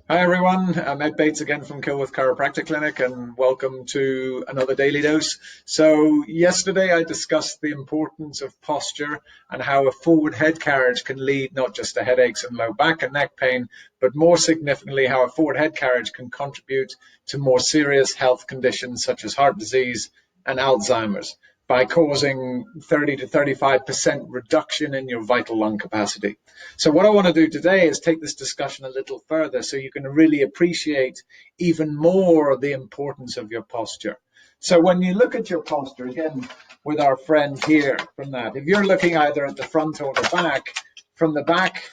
Hi everyone, I'm Ed Bates again from Kilworth Chiropractic Clinic and welcome to another Daily Dose. So yesterday I discussed the importance of posture and how a forward head carriage can lead not just to headaches and low back and neck pain, but more significantly how a forward head carriage can contribute to more serious health conditions such as heart disease and Alzheimer's by causing 30 to 35% reduction in your vital lung capacity. So what I want to do today is take this discussion a little further so you can really appreciate even more the importance of your posture. So when you look at your posture, again, with our friend here from that, if you're looking either at the front or the back, from the back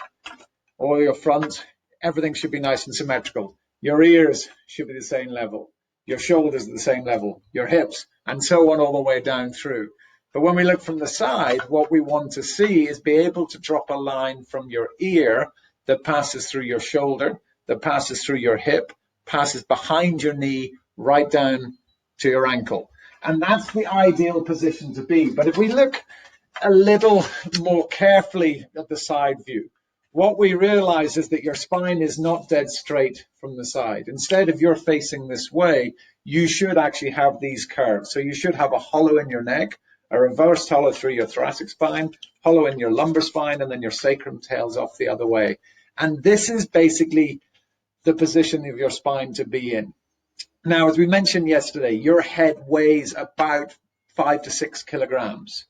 or your front, everything should be nice and symmetrical. Your ears should be the same level, your shoulders are the same level, your hips, and so on all the way down through. But when we look from the side, what we want to see is be able to drop a line from your ear that passes through your shoulder, that passes through your hip, passes behind your knee, right down to your ankle. And that's the ideal position to be. But if we look a little more carefully at the side view, what we realize is that your spine is not dead straight from the side. Instead, if you're facing this way, you should actually have these curves. So you should have a hollow in your neck, a reversed hollow through your thoracic spine, hollow in your lumbar spine, and then your sacrum tails off the other way. And this is basically the position of your spine to be in. Now, as we mentioned yesterday, your head weighs about 5 to 6 kilograms.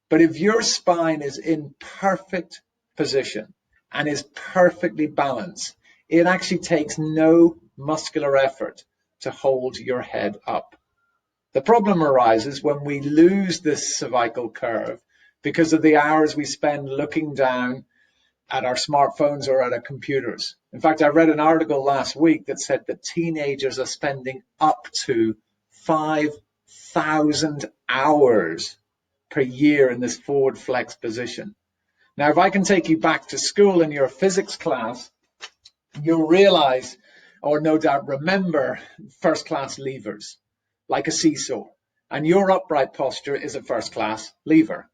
But if your spine is in perfect position and is perfectly balanced, it actually takes no muscular effort to hold your head up. The problem arises when we lose this cervical curve because of the hours we spend looking down at our smartphones or at our computers. In fact, I read an article last week that said that teenagers are spending up to 5,000 hours per year in this forward flex position. Now, if I can take you back to school in your physics class, you'll realize, or no doubt remember, first class levers, like a seesaw. And your upright posture is a first class lever.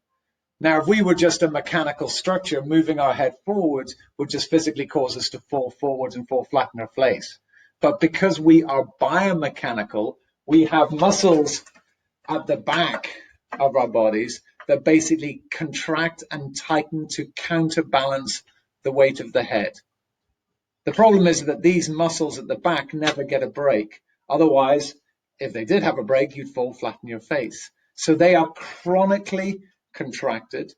Now, if we were just a mechanical structure, moving our head forwards would just physically cause us to fall forwards and fall flat in our face. But because we are biomechanical, we have muscles at the back of our bodies that basically contract and tighten to counterbalance the weight of the head. The problem is that these muscles at the back never get a break. Otherwise, if they did have a break, you'd fall flat in your face. So they are chronically contracted,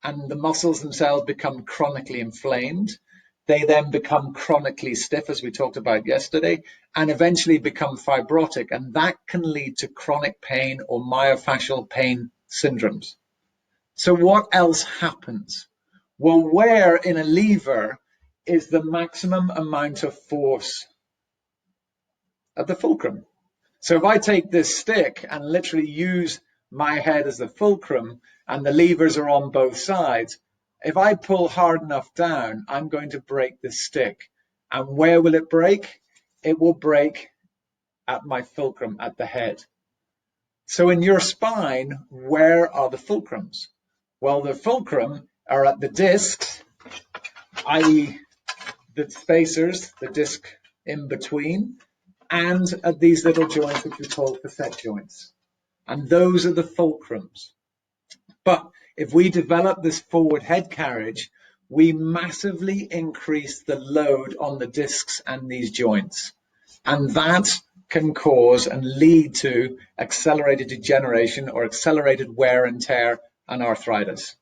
and the muscles themselves become chronically inflamed. They then become chronically stiff, as we talked about yesterday, and eventually become fibrotic, and that can lead to chronic pain or myofascial pain syndromes. So what else happens? Well, where in a lever is the maximum amount of force? At the fulcrum. So if I take this stick and literally use my head as the fulcrum and the levers are on both sides, if I pull hard enough down, I'm going to break this stick. And where will it break? It will break at my fulcrum, at the head. So in your spine, where are the fulcrums? Well, the fulcrum are at the discs, i.e. the spacers, the disc in between, and at these little joints which we call facet joints. And those are the fulcrums. But if we develop this forward head carriage, we massively increase the load on the discs and these joints. And that can cause and lead to accelerated degeneration or accelerated wear and tear and arthritis.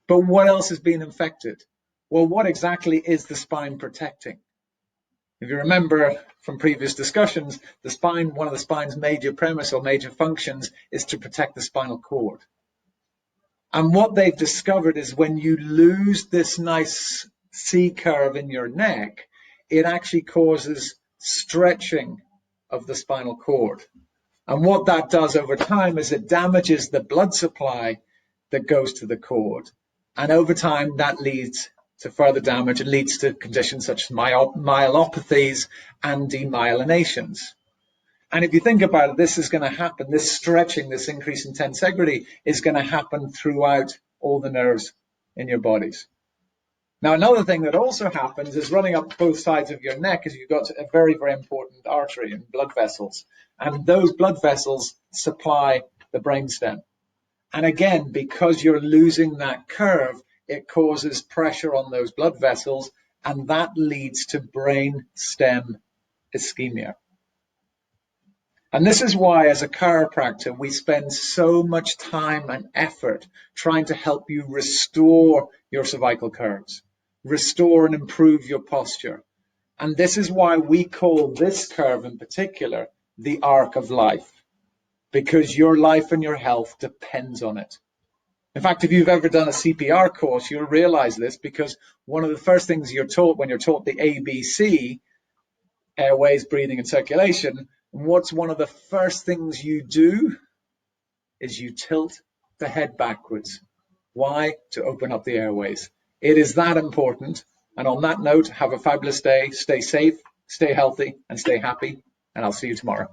But what else is being affected? Well, what exactly is the spine protecting? If you remember from previous discussions, the spine, one of the spine's major premise or major functions is to protect the spinal cord. And what they've discovered is when you lose this nice C curve in your neck, it actually causes stretching of the spinal cord. And what that does over time is it damages the blood supply that goes to the cord. And over time, that leads to further damage. It leads to conditions such as myelopathies and demyelinations. And if you think about it, this is going to happen. This stretching, this increase in tensegrity is going to happen throughout all the nerves in your bodies. Now, another thing that also happens is running up both sides of your neck is you've got a very, very important artery and blood vessels. And those blood vessels supply the brainstem. And again, because you're losing that curve, it causes pressure on those blood vessels, and that leads to brainstem ischemia. And this is why, as a chiropractor, we spend so much time and effort trying to help you restore your cervical curves, restore and improve your posture. And this is why we call this curve in particular the arc of life, because your life and your health depends on it. In fact, if you've ever done a CPR course, you'll realize this, because one of the first things you're taught when you're taught the ABC, airways, breathing, and circulation, what's one of the first things you do is you tilt the head backwards. Why? To open up the airways. It is that important. And on that note, have a fabulous day. Stay safe, stay healthy, and stay happy. And I'll see you tomorrow.